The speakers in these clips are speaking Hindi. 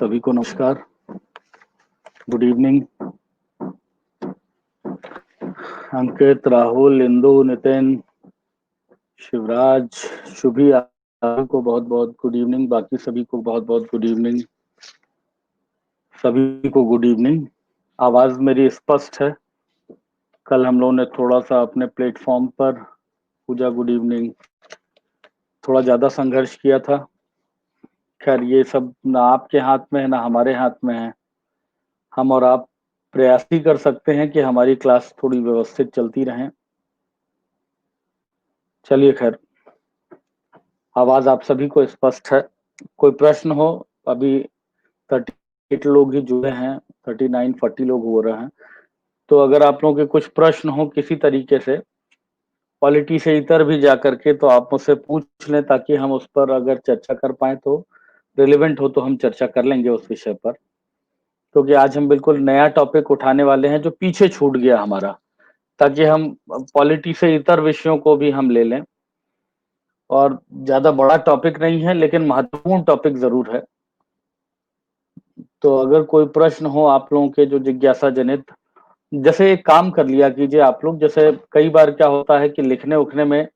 सभी को नमस्कार, गुड इवनिंग। अंकित, राहुल, इंदु, नितिन, शिवराज, शुभी, आपको बहुत बहुत गुड इवनिंग। बाकी सभी को बहुत बहुत गुड इवनिंग। सभी को गुड इवनिंग। आवाज मेरी स्पष्ट है? कल हम लोगों ने थोड़ा सा अपने प्लेटफॉर्म पर, पूजा गुड इवनिंग, थोड़ा ज्यादा संघर्ष किया था। खैर ये सब ना आपके हाथ में है ना हमारे हाथ में है। हम और आप प्रयास ही कर सकते हैं कि हमारी क्लास थोड़ी व्यवस्थित चलती रहे। चलिए, खैर आवाज आप सभी को स्पष्ट है। कोई प्रश्न हो? अभी 38 लोग ही जुड़े हैं, 39-40 लोग हो रहे हैं। तो अगर आप लोगों के कुछ प्रश्न हो किसी तरीके से, पॉलिटी से इतर भी जा करके, तो आप मुझसे पूछ लें ताकि हम उस पर अगर चर्चा कर पाए तो रिलेवेंट हो तो हम चर्चा कर लेंगे उस विषय पर। क्योंकि आज हम बिल्कुल नया टॉपिक उठाने वाले हैं जो पीछे छूट गया हमारा, ताकि हम पॉलिटी से इतर विषयों को भी हम ले लें। और ज्यादा बड़ा टॉपिक नहीं है लेकिन महत्वपूर्ण टॉपिक जरूर है। तो अगर कोई प्रश्न हो आप लोगों के जो जिज्ञासा जनित, जैसे एक काम कर लिया कीजिए आप लोग। जैसे कई बार क्या होता है कि लिखने उखने में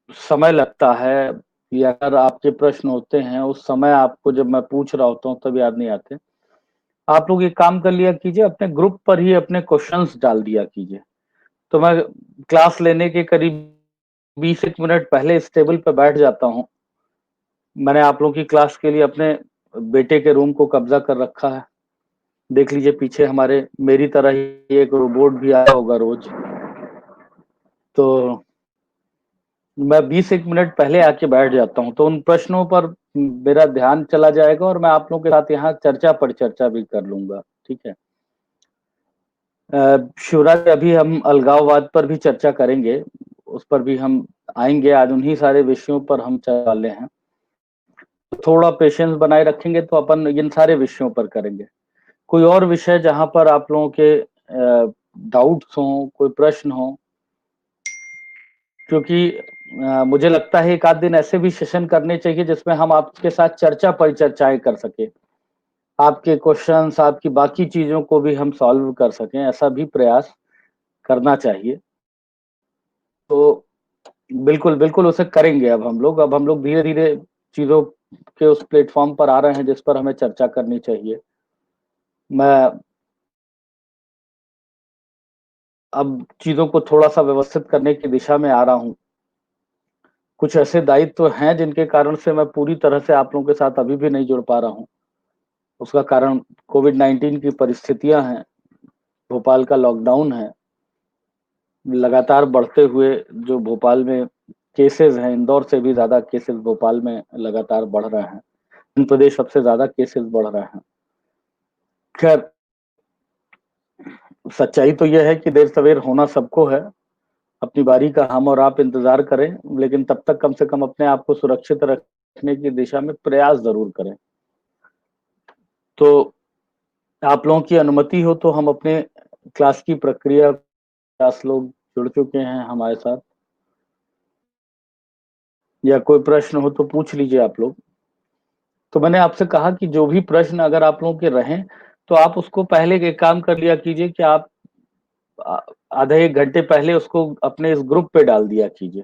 समय लगता है, या अगर आपके प्रश्न होते हैं उस समय आपको जब मैं पूछ रहा होता हूँ तब याद नहीं आते। आप लोग एक काम कर लिया कीजिए, अपने ग्रुप पर ही अपने क्वेश्चंस डाल दिया कीजिए। तो मैं क्लास लेने के करीब 20 मिनट पहले इस टेबल पर बैठ जाता हूँ। मैंने आप लोगों की क्लास के लिए अपने बेटे के रूम को कब्जा कर रखा है। देख लीजिए पीछे हमारे, मेरी तरह ही एक रोबोट भी आया होगा रोज। तो मैं 20 मिनट पहले आके बैठ जाता हूँ, तो उन प्रश्नों पर मेरा ध्यान चला जाएगा और मैं आप लोगों के साथ यहाँ चर्चा पर चर्चा भी कर लूंगा। ठीक है। शिवराज, अभी हम अलगाववाद पर भी चर्चा करेंगे, उस पर भी हम आएंगे। आज उन्हीं सारे विषयों पर हम चर्चा वाले हैं। तो थोड़ा पेशेंस बनाए रखेंगे तो अपन इन सारे विषयों पर करेंगे। कोई और विषय जहां पर आप लोगों के डाउट्स हों, कोई प्रश्न हो? क्योंकि मुझे लगता है एक आध दिन ऐसे भी सेशन करने चाहिए जिसमें हम आपके साथ चर्चा परिचर्चाएं कर सके, आपके क्वेश्चंस, आपकी बाकी चीजों को भी हम सॉल्व कर सकें, ऐसा भी प्रयास करना चाहिए। तो बिल्कुल बिल्कुल उसे करेंगे। अब हम लोग धीरे धीरे चीजों के उस प्लेटफॉर्म पर आ रहे हैं जिस पर हमें चर्चा करनी चाहिए। मैं अब चीजों को थोड़ा सा व्यवस्थित करने की दिशा में आ रहा हूँ। कुछ ऐसे दायित्व हैं जिनके कारण से मैं पूरी तरह से आप लोगों के साथ अभी भी नहीं जुड़ पा रहा हूँ। उसका कारण कोविड-19 की परिस्थितियां हैं, भोपाल का लॉकडाउन है, लगातार बढ़ते हुए जो भोपाल में केसेस हैं, इंदौर से भी ज्यादा केसेस भोपाल में लगातार बढ़ रहे हैं। मध्य प्रदेश सबसे ज्यादा केसेस बढ़ रहे हैं। खैर, सच्चाई तो यह है कि देर सवेर होना सबको है। अपनी बारी का हम और आप इंतजार करें, लेकिन तब तक कम से कम अपने आप को सुरक्षित रखने की दिशा में प्रयास जरूर करें। तो आप लोगों की अनुमति हो तो हम अपने क्लास की प्रक्रिया, 50 लोग जुड़ चुके हैं हमारे साथ, या कोई प्रश्न हो तो पूछ लीजिए आप लोग। तो मैंने आपसे कहा कि जो भी प्रश्न अगर आप लोगों के रहें तो आप उसको पहले एक काम कर लिया कीजिए कि आप आ- आधे एक घंटे पहले उसको अपने इस ग्रुप पे डाल दिया कीजिए।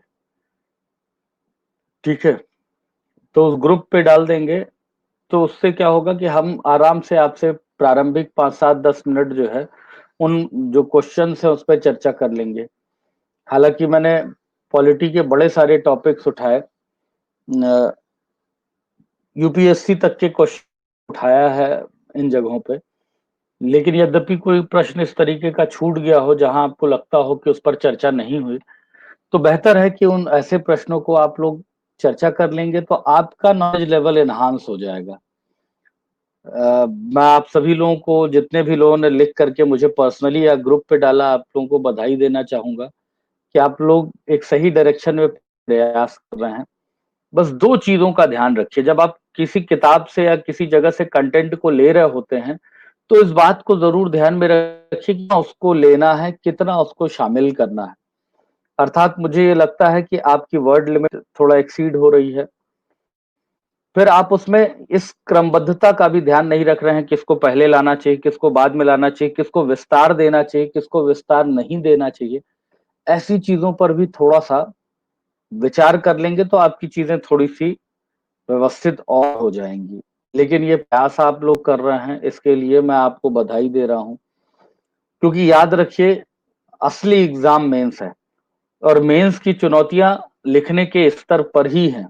ठीक है। तो उस ग्रुप पे डाल देंगे तो उससे क्या होगा कि हम आराम से आपसे प्रारंभिक 5-7-10 मिनट जो है उन जो क्वेश्चन है उस पर चर्चा कर लेंगे। हालांकि मैंने पॉलिटी के बड़े सारे टॉपिक्स उठाए, यूपीएससी तक के क्वेश्चन उठाया है इन जगहों पे। लेकिन यद्यपि कोई प्रश्न इस तरीके का छूट गया हो जहां आपको लगता हो कि उस पर चर्चा नहीं हुई, तो बेहतर है कि उन ऐसे प्रश्नों को आप लोग चर्चा कर लेंगे तो आपका नॉलेज लेवल एनहांस हो जाएगा। मैं आप सभी लोगों को, जितने भी लोगों ने लिख करके मुझे पर्सनली या ग्रुप पे डाला, आप लोगों को बधाई देना चाहूंगा कि आप लोग एक सही डायरेक्शन में प्रयास कर रहे हैं। बस दो चीजों का ध्यान रखिए, जब आप किसी किताब से या किसी जगह से कंटेंट को ले रहे होते हैं तो इस बात को जरूर ध्यान में रखिए कि उसको लेना है, कितना उसको शामिल करना है। अर्थात मुझे ये लगता है कि आपकी वर्ड लिमिट थोड़ा एक्सीड हो रही है। फिर आप उसमें इस क्रमबद्धता का भी ध्यान नहीं रख रहे हैं, किसको पहले लाना चाहिए, किसको बाद में लाना चाहिए, किसको विस्तार देना चाहिए, किसको विस्तार नहीं देना चाहिए। ऐसी चीजों पर भी थोड़ा-सा विचार कर लेंगे तो आपकी चीजें थोड़ी-सी व्यवस्थित और हो जाएँगी। लेकिन ये प्रयास आप लोग कर रहे हैं, इसके लिए मैं आपको बधाई दे रहा हूँ। क्योंकि याद रखिए, असली एग्ज़ाम मेंस है और मेंस की चुनौतियाँ लिखने के स्तर पर ही हैं।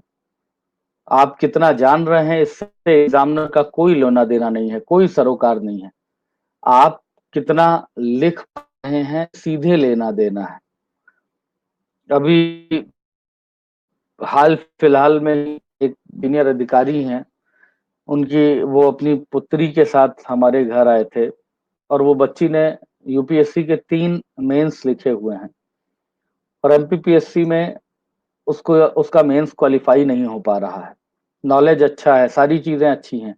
आप कितना जान रहे हैं इससे एग्ज़ामिनर का कोई लेना-देना नहीं है, कोई सरोकार नहीं है। आप कितना लिख रहे हैं, सीधे लेना-देना है। अभी हाल-फिलहाल में एक सीनियर अधिकारी हैं, उनकी वो अपनी पुत्री के साथ हमारे घर आए थे और वो बच्ची ने यूपीएससी के 3 मेंस लिखे हुए हैं और एमपीपीएससी में उसको उसका मेंस क्वालीफाई नहीं हो पा रहा है। नॉलेज अच्छा है, सारी चीज़ें अच्छी हैं,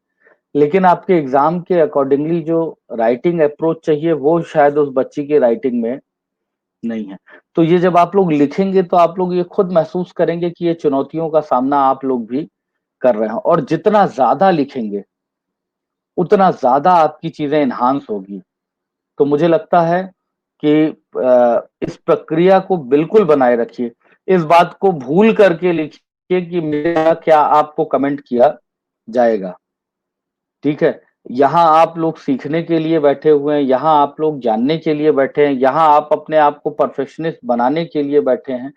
लेकिन आपके एग्ज़ाम के अकॉर्डिंगली जो राइटिंग अप्रोच चाहिए वो शायद उस बच्ची की राइटिंग में नहीं है। तो ये जब आप लोग लिखेंगे तो आप लोग ये खुद महसूस करेंगे कि ये चुनौतियों का सामना आप लोग भी कर रहे हैं और जितना ज़्यादा लिखेंगे, उतना ज़्यादा आपकी चीज़ें एनहांस होगी। तो मुझे लगता है कि इस प्रक्रिया को बिल्कुल बनाए रखिए। इस बात को भूल करके लिखिए कि मेरा क्या आपको कमेंट किया जाएगा, ठीक है? यहाँ आप लोग सीखने के लिए बैठे हुए हैं, यहाँ आप लोग जानने के लिए बैठे हैं, यहाँ आप अपने आप को परफेक्शनिस्ट बनाने के लिए बैठे हैं,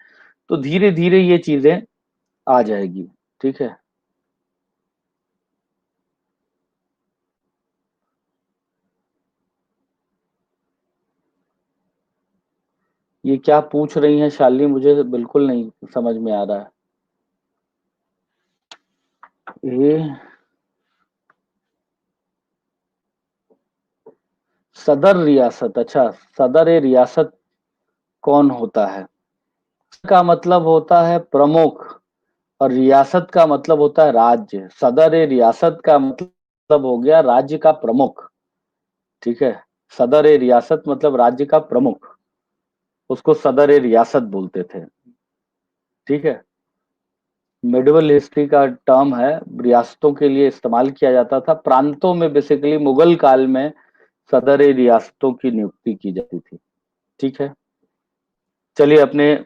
तो धीरे-धीरे ये चीज़ें आ जाएगी, ठीक है? ये क्या पूछ रही हैं शालिनी मुझे बिल्कुल नहीं समझ में आ रहा है। ये सदर रियासत, अच्छा, सदर-ए-रियासत कौन होता है? का मतलब होता है प्रमुख और रियासत का मतलब होता है राज्य। सदर-ए-रियासत का मतलब हो गया राज्य का प्रमुख, ठीक है? सदर-ए-रियासत मतलब राज्य का प्रमुख, उसको सदर-ए-रियासत बोलते थे, ठीक है? मिडवल हिस्ट्री का टर्म है, रियासतों के लिए इस्तेमाल किया जाता था। प्रांतों में बेसिकली मुगल काल में सदर-ए-रियासतों की नियुक्ति की जाती थी, ठीक है? चलिए अपने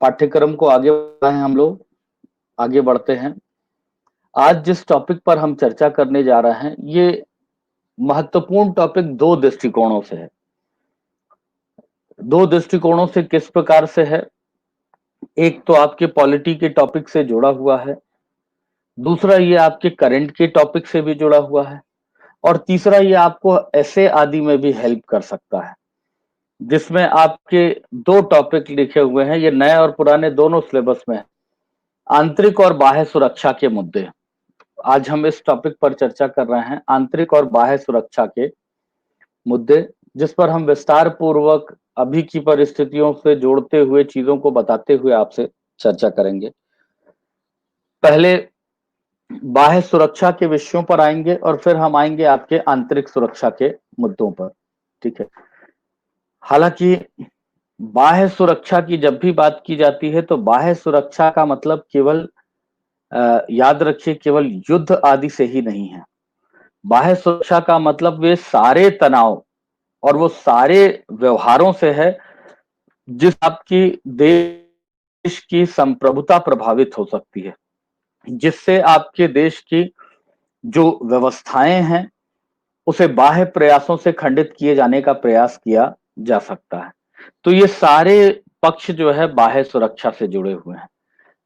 पाठ्यक्रम को आगे बढ़ाएँ हम लोग, आगे बढ़ते हैं। आज जिस टॉपिक पर हम चर्चा करने जा रहे हैं, ये महत्वपूर्ण टॉपिक 2 दृष्टिकोणों से है। 2 दृष्टिकोणों से किस प्रकार से है? एक तो आपके पॉलिटी के टॉपिक से जुड़ा हुआ है, दूसरा ये आपके करंट के टॉपिक से भी जुड़ा हुआ है और तीसरा ये आपको ऐसे आदि में भी हेल्प कर सकता है, जिसमें आपके 2 टॉपिक लिखे हुए हैं, ये नए और पुराने दोनों सिलेबस में है। आंतरिक और बाह्य सुरक्षा के मुद्दे। आज हम इस टॉपिक पर चर्चा कर रहे हैं, आंतरिक और बाह्य सुरक्षा के मुद्दे, जिस पर हम विस्तार पूर्वक अभी की परिस्थितियों से जोड़ते हुए चीजों को बताते हुए आपसे चर्चा करेंगे। पहले बाह्य सुरक्षा के विषयों पर आएंगे और फिर हम आएंगे आपके आंतरिक सुरक्षा के मुद्दों पर, ठीक है? हालांकि बाह्य सुरक्षा की जब भी बात की जाती है तो बाह्य सुरक्षा का मतलब केवल याद रखिए केवल युद्ध आदि से ही नहीं है। बाह्य सुरक्षा का मतलब वे सारे तनाव और वो सारे व्यवहारों से है जिस आपकी देश की संप्रभुता प्रभावित हो सकती है, जिससे आपके देश की जो व्यवस्थाएं हैं उसे बाह्य प्रयासों से खंडित किए जाने का प्रयास किया जा सकता है। तो ये सारे पक्ष जो है बाह्य सुरक्षा से जुड़े हुए हैं।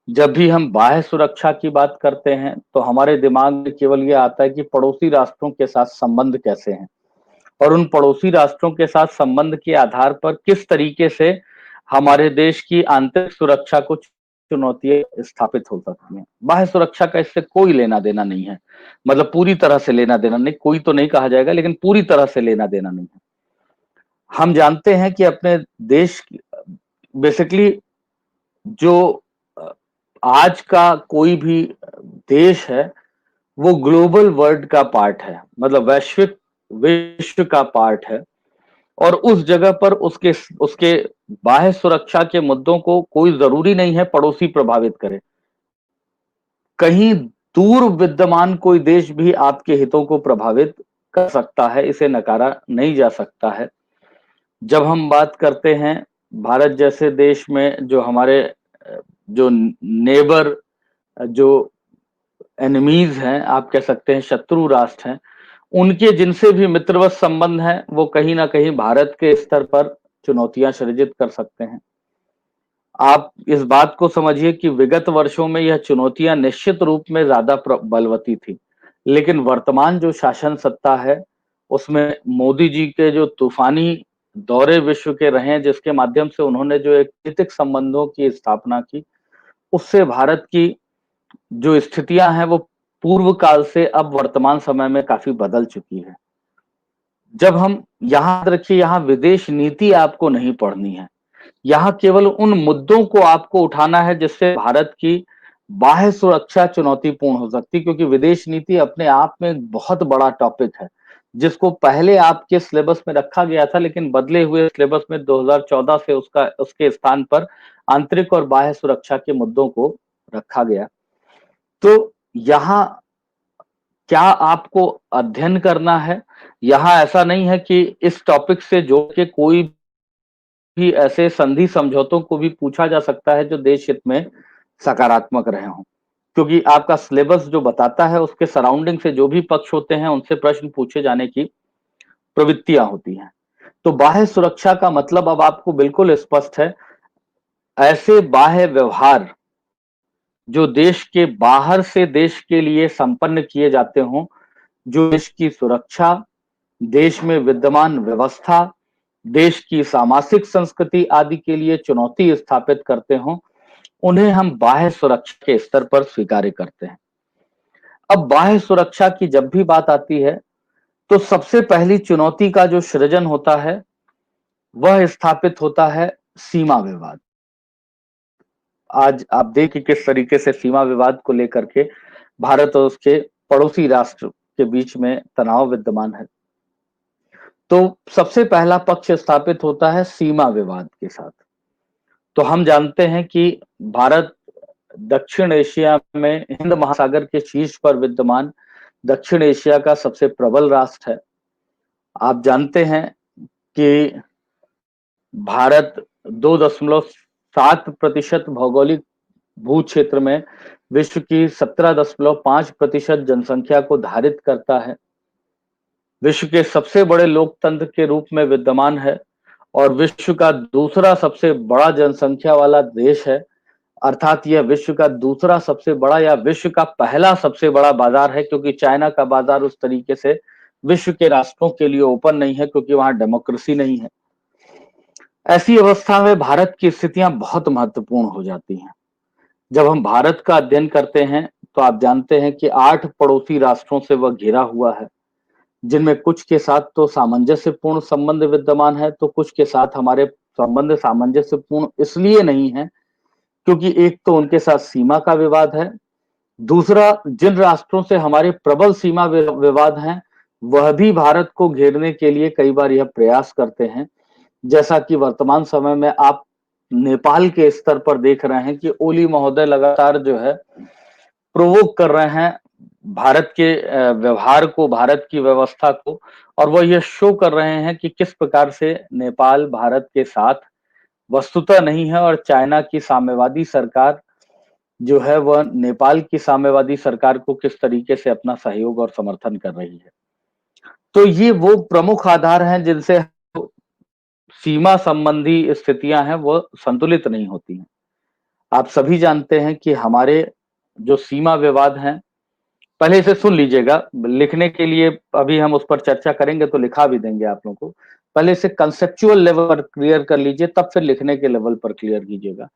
जब भी हम बाह्य सुरक्षा की बात करते हैं तो हमारे दिमाग में केवल ये आता है कि पड़ोसी राष्ट्रों के साथ संबंध कैसे हैं और उन पड़ोसी राष्ट्रों के साथ संबंध के आधार पर किस तरीके से हमारे देश की आंतरिक सुरक्षा को चुनौतियां स्थापित हो सकती हैं। बाह्य सुरक्षा का इससे कोई लेना देना नहीं है, मतलब पूरी तरह से लेना देना नहीं, कोई तो नहीं कहा जाएगा लेकिन पूरी तरह से लेना देना नहीं है। हम जानते हैं कि अपने देश बेसिकली जो आज का कोई भी देश है वो ग्लोबल वर्ल्ड का पार्ट है, मतलब वैश्विक विश्व का पार्ट है और उस जगह पर उसके उसके बाह्य सुरक्षा के मुद्दों को कोई जरूरी नहीं है पड़ोसी प्रभावित करे। कहीं दूर विद्यमान कोई देश भी आपके हितों को प्रभावित कर सकता है, इसे नकारा नहीं जा सकता है। जब हम बात करते हैं भारत जैसे देश में जो हमारे जो नेबर, जो एनिमीज हैं, आप कह सकते हैं शत्रु राष्ट्र हैं, उनके जिनसे भी मित्रवत संबंध हैं, वो कहीं ना कहीं भारत के स्तर पर चुनौतियां सृजित कर सकते हैं। आप इस बात को समझिए कि विगत वर्षों में यह चुनौतियां निश्चित रूप में ज्यादा बलवती थी, लेकिन वर्तमान जो शासन सत्ता है उसमें मोदी जी के जो तूफानी दौरे विश्व के रहे हैं, जिसके माध्यम से उन्होंने जो एक नैतिक संबंधों की स्थापना की, उससे भारत की जो स्थितियां हैं वो पूर्व काल से अब वर्तमान समय में काफी बदल चुकी है। जब हम यहाँ रखिए, यहाँ विदेश नीति आपको नहीं पढ़नी है, यहाँ केवल उन मुद्दों को आपको उठाना है जिससे भारत की बाह्य सुरक्षा चुनौतीपूर्ण हो सकती है, क्योंकि विदेश नीति अपने आप में एक बहुत बड़ा टॉपिक है जिसको पहले आपके सिलेबस में रखा गया था, लेकिन बदले हुए सिलेबस में 2014 से उसके स्थान पर आंतरिक और बाह्य सुरक्षा के मुद्दों को रखा गया। तो यहाँ क्या आपको अध्ययन करना है? यहाँ ऐसा नहीं है कि इस टॉपिक से जोड़ के कोई भी ऐसे संधि समझौतों को भी पूछा जा सकता है जो देश हित में सकारात्मक रहे हों, क्योंकि आपका सिलेबस जो बताता है उसके सराउंडिंग से जो भी पक्ष होते हैं उनसे प्रश्न पूछे जाने की प्रवृत्तियां होती हैं। तो बाह्य सुरक्षा का मतलब अब आपको बिल्कुल स्पष्ट है, ऐसे बाह्य व्यवहार जो देश के बाहर से देश के लिए संपन्न किए जाते हों, जो देश की सुरक्षा, देश में विद्यमान व्यवस्था, देश की सामाजिक संस्कृति आदि के लिए चुनौती स्थापित करते हों, उन्हें हम बाह्य सुरक्षा के स्तर पर स्वीकार करते हैं। अब बाह्य सुरक्षा की जब भी बात आती है तो सबसे पहली चुनौती का जो सृजन होता है वह स्थापित होता है सीमा विवाद। आज आप देखिए किस तरीके से सीमा विवाद को लेकर के भारत और उसके पड़ोसी राष्ट्र के बीच में तनाव विद्यमान है। तो सबसे पहला पक्ष स्थापित होता है सीमा विवाद के साथ। तो हम जानते हैं कि भारत दक्षिण एशिया में हिंद महासागर के शीर्ष पर विद्यमान दक्षिण एशिया का सबसे प्रबल राष्ट्र है। आप जानते हैं कि भारत 2.7% भौगोलिक भू क्षेत्र में विश्व की 17.5% जनसंख्या को धारित करता है, विश्व के सबसे बड़े लोकतंत्र के रूप में विद्यमान है और विश्व का दूसरा सबसे बड़ा जनसंख्या वाला देश है। अर्थात यह विश्व का दूसरा सबसे बड़ा या विश्व का पहला सबसे बड़ा बाजार है, क्योंकि चाइना का बाजार उस तरीके से विश्व के राष्ट्रों के लिए ओपन नहीं है, क्योंकि वहां डेमोक्रेसी नहीं है। ऐसी अवस्था में भारत की स्थितियां बहुत महत्वपूर्ण हो जाती हैं। जब हम भारत का अध्ययन करते हैं तो आप जानते हैं कि 8 पड़ोसी राष्ट्रों से वह घिरा हुआ है, जिनमें कुछ के साथ तो सामंजस्यपूर्ण संबंध विद्यमान है, तो कुछ के साथ हमारे संबंध सामंजस्यपूर्ण इसलिए नहीं है क्योंकि एक तो उनके साथ सीमा का विवाद है, दूसरा जिन राष्ट्रों से हमारे प्रबल सीमा विवाद हैं वह भी भारत को घेरने के लिए कई बार यह प्रयास करते हैं। जैसा कि वर्तमान समय में आप नेपाल के स्तर पर देख रहे हैं कि ओली महोदय लगातार जो है प्रोवोक कर रहे हैं भारत के व्यवहार को, भारत की व्यवस्था को, और वह यह शो कर रहे हैं कि किस प्रकार से नेपाल भारत के साथ वस्तुतः नहीं है और चाइना की साम्यवादी सरकार जो है वह नेपाल की साम्यवादी सरकार को किस तरीके से अपना सहयोग और समर्थन कर रही है। तो ये वो प्रमुख आधार हैं जिनसे सीमा संबंधी स्थितियां हैं वो संतुलित नहीं होती हैं। आप सभी जानते हैं कि हमारे जो सीमा विवाद हैं, पहले इसे सुन लीजिएगा, लिखने के लिए अभी हम उस पर चर्चा करेंगे तो लिखा भी देंगे आप लोगों को। पहले इसे कंसेप्चुअल लेवल पर क्लियर कर लीजिए, तब फिर लिखने के लेवल पर क्लियर कीजिएगा।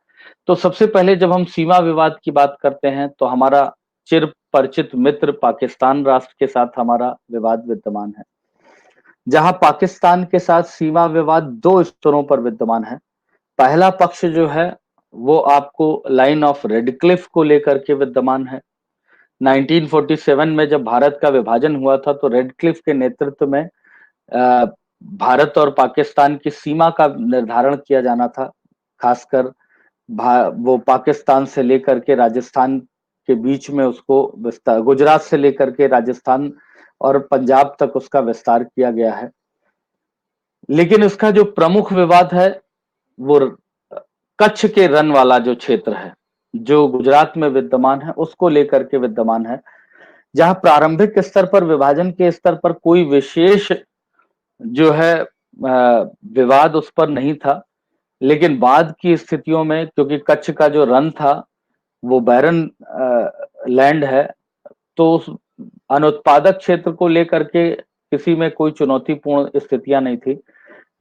तो सबसे पहले जब हम सीमा विवाद की बात करते हैं तो हमारा चिर परिचित मित्र पाकिस्तान राष्ट्र के साथ हमारा विवाद विद्यमान है, जहां पाकिस्तान के साथ सीमा विवाद 2 स्तरों पर विद्यमान है। पहला पक्ष जो है वो आपको लाइन ऑफ रेडक्लिफ को लेकर के विद्यमान है। 1947 में जब भारत का विभाजन हुआ था तो रेडक्लिफ के नेतृत्व में भारत और पाकिस्तान की सीमा का निर्धारण किया जाना था। खासकर वो पाकिस्तान से लेकर के राजस्थान के बीच में उसको विस्तार, गुजरात से लेकर के राजस्थान और पंजाब तक उसका विस्तार किया गया है। लेकिन इसका जो प्रमुख विवाद है वो कच्छ के रन वाला जो क्षेत्र है, जो गुजरात में विद्यमान है, उसको लेकर के विद्यमान है, जहां प्रारंभिक स्तर पर, विभाजन के स्तर पर कोई विशेष जो है विवाद उस पर नहीं था। लेकिन बाद की स्थितियों में, क्योंकि कच्छ का जो रन था वो बैरन लैंड है, तो उस अनुत्पादक क्षेत्र को लेकर के किसी में कोई चुनौतीपूर्ण स्थितियां नहीं थी।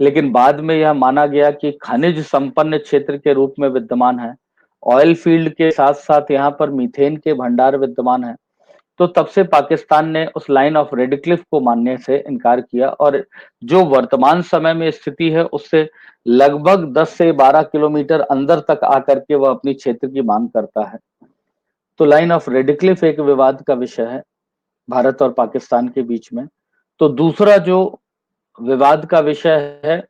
लेकिन बाद में यह माना गया कि खनिज संपन्न क्षेत्र के रूप में विद्यमान है, ऑयल फील्ड के साथ साथ यहाँ पर मीथेन के भंडार विद्यमान है। तो तब से पाकिस्तान ने उस लाइन ऑफ रेडक्लिफ को मानने से इनकार किया, और जो वर्तमान समय में स्थिति है उससे लगभग 10 से 12 किलोमीटर अंदर तक आकर के वह अपनी क्षेत्र की मांग करता है। तो लाइन ऑफ रेडक्लिफ एक विवाद का विषय है भारत और पाकिस्तान के बीच में। तो दूसरा जो विवाद का विषय है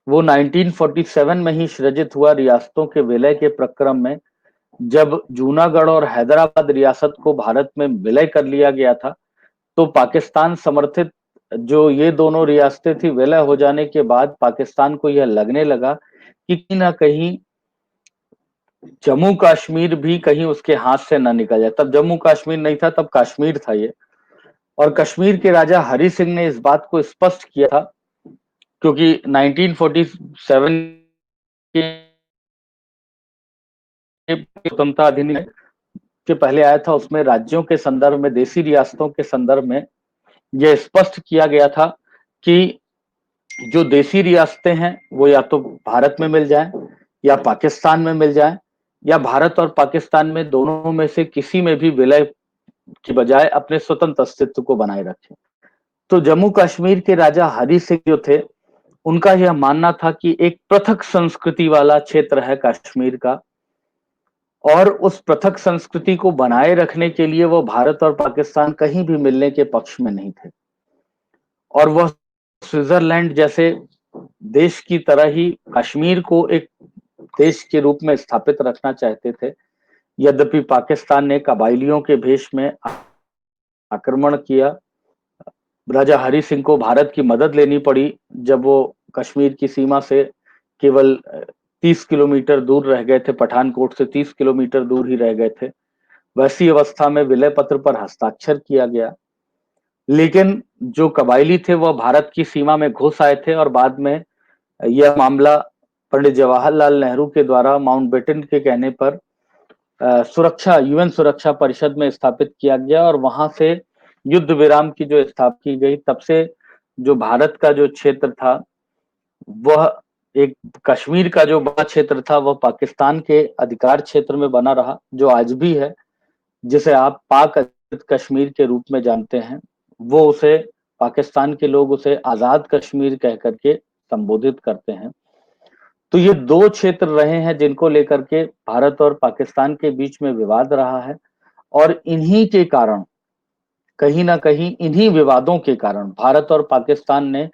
वो 1947 में ही सृजित हुआ रियासतों के विलय के प्रक्रम में, जब जूनागढ़ और हैदराबाद रियासत को भारत में विलय कर लिया गया था। तो पाकिस्तान समर्थित जो ये दोनों रियासतें थी, विलय हो जाने के बाद पाकिस्तान को यह लगने लगा कि कहीं ना कहीं जम्मू कश्मीर भी कहीं उसके हाथ से ना निकल जाए। तब जम्मू कश्मीर नहीं था, तब कश्मीर था ये। और कश्मीर के राजा हरि सिंह ने इस बात को स्पष्ट किया था, क्योंकि 1947 के स्वतंत्रता अधिनियम के पहले आया था, उसमें राज्यों के संदर्भ में, देशी रियासतों के संदर्भ में यह स्पष्ट किया गया था कि जो देशी रियासतें हैं वो या तो भारत में मिल जाएं या पाकिस्तान में मिल जाएं, या भारत और पाकिस्तान में दोनों में से किसी में भी विलय की बजाय अपने स्वतंत्र अस्तित्व को बनाए रखें। तो जम्मू कश्मीर के राजा हरि सिंह जो थे, उनका यह मानना था कि एक पृथक संस्कृति वाला क्षेत्र है कश्मीर का, और उस पृथक संस्कृति को बनाए रखने के लिए वो भारत और पाकिस्तान कहीं भी मिलने के पक्ष में नहीं थे। और वह स्विट्जरलैंड जैसे देश की तरह ही कश्मीर को एक देश के रूप में स्थापित रखना चाहते थे। यद्यपि पाकिस्तान ने कबाइलियों के भेष में आक्रमण किया। राजा हरि सिंह को भारत की मदद लेनी पड़ी जब वो कश्मीर की सीमा से केवल 30 किलोमीटर दूर रह गए थे, पठानकोट से 30 किलोमीटर दूर ही रह गए थे। वैसी अवस्था में विलय पत्र पर हस्ताक्षर किया गया। लेकिन जो कबाइली थे वह भारत की सीमा में घुस आए थे, और बाद में यह मामला पंडित जवाहरलाल नेहरू के द्वारा माउंटबेटन के कहने पर सुरक्षा, यूएन सुरक्षा परिषद में स्थापित किया गया, और वहां से युद्ध विराम की जो स्थापना की गई, तब से जो भारत का जो क्षेत्र था वह एक, कश्मीर का जो बड़ा क्षेत्र था वह पाकिस्तान के अधिकार क्षेत्र में बना रहा, जो आज भी है, जिसे आप पाक कश्मीर के रूप में जानते हैं। वो उसे, पाकिस्तान के लोग उसे आजाद कश्मीर कह करके संबोधित करते हैं। तो ये दो क्षेत्र रहे हैं जिनको लेकर के भारत और पाकिस्तान के बीच में विवाद रहा है, और इन्हीं के कारण, कहीं ना कहीं इन्हीं विवादों के कारण भारत और पाकिस्तान ने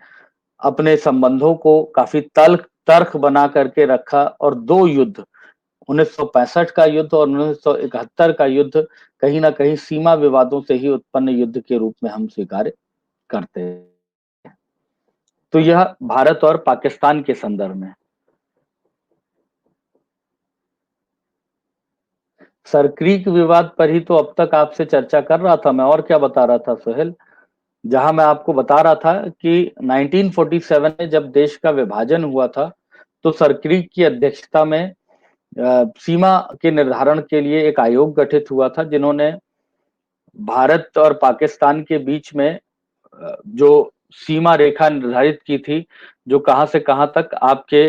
अपने संबंधों को काफी तर्क बना करके रखा, और दो युद्ध, 1965 का युद्ध और 1971 का युद्ध, कहीं ना कहीं सीमा विवादों से ही उत्पन्न युद्ध के रूप में हम स्वीकार करते हैं। तो यह भारत और पाकिस्तान के संदर्भ में। सर, क्रीक विवाद पर ही तो अब तक आपसे चर्चा कर रहा था मैं, और क्या बता रहा था सोहेल। जहां मैं आपको बता रहा था कि 1947 में जब देश का विभाजन हुआ था, तो सर क्रीक की अध्यक्षता में सीमा के निर्धारण के लिए एक आयोग गठित हुआ था, जिन्होंने भारत और पाकिस्तान के बीच में जो सीमा रेखा निर्धारित की थी, जो कहां से कहां तक आपके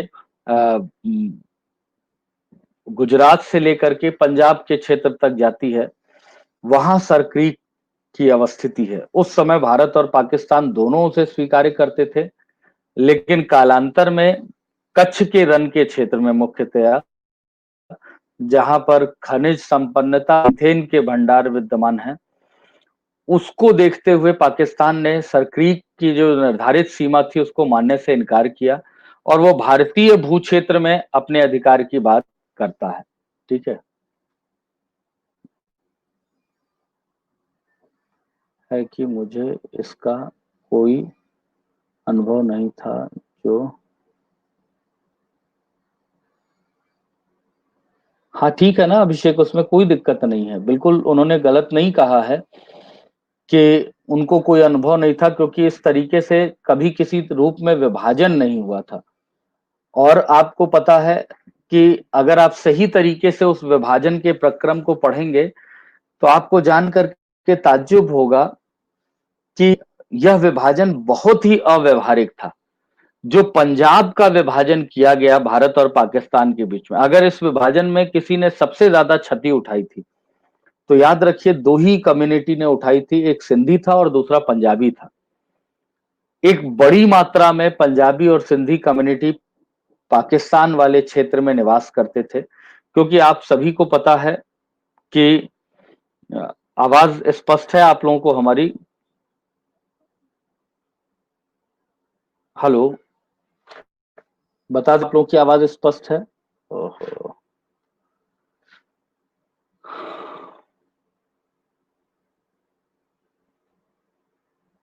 गुजरात से लेकर के पंजाब के क्षेत्र तक जाती है, वहां सर क्रीक की अवस्थिति है। उस समय भारत और पाकिस्तान दोनों उसे स्वीकार करते थे, लेकिन कालांतर में कच्छ के रन के क्षेत्र में मुख्यतया, जहां पर खनिज संपन्नता, मीथेन के भंडार विद्यमान है, उसको देखते हुए पाकिस्तान ने सर क्रीक की जो निर्धारित सीमा थी उसको मानने से इनकार किया, और वो भारतीय भू क्षेत्र में अपने अधिकार की बात करता है। ठीक है। है कि मुझे इसका कोई अनुभव नहीं था जो हाँ ठीक है ना अभिषेक, उसमें कोई दिक्कत नहीं है, बिल्कुल उन्होंने गलत नहीं कहा है कि उनको कोई अनुभव नहीं था, क्योंकि इस तरीके से कभी किसी रूप में विभाजन नहीं हुआ था। और आपको पता है कि अगर आप सही तरीके से उस विभाजन के प्रक्रम को पढ़ेंगे तो आपको जानकर के ताज्जुब होगा कि यह विभाजन बहुत ही अव्यवहारिक था। जो पंजाब का विभाजन किया गया भारत और पाकिस्तान के बीच में, अगर इस विभाजन में किसी ने सबसे ज्यादा क्षति उठाई थी तो याद रखिए दो ही कम्युनिटी ने उठाई थी, एक सिंधी था और दूसरा पंजाबी था। एक बड़ी मात्रा में पंजाबी और सिंधी कम्युनिटी पाकिस्तान वाले क्षेत्र में निवास करते थे, क्योंकि आप सभी को पता है कि आवाज स्पष्ट है आप लोगों को हमारी? हेलो, बता दो आप लोगों की आवाज स्पष्ट है? ओहो।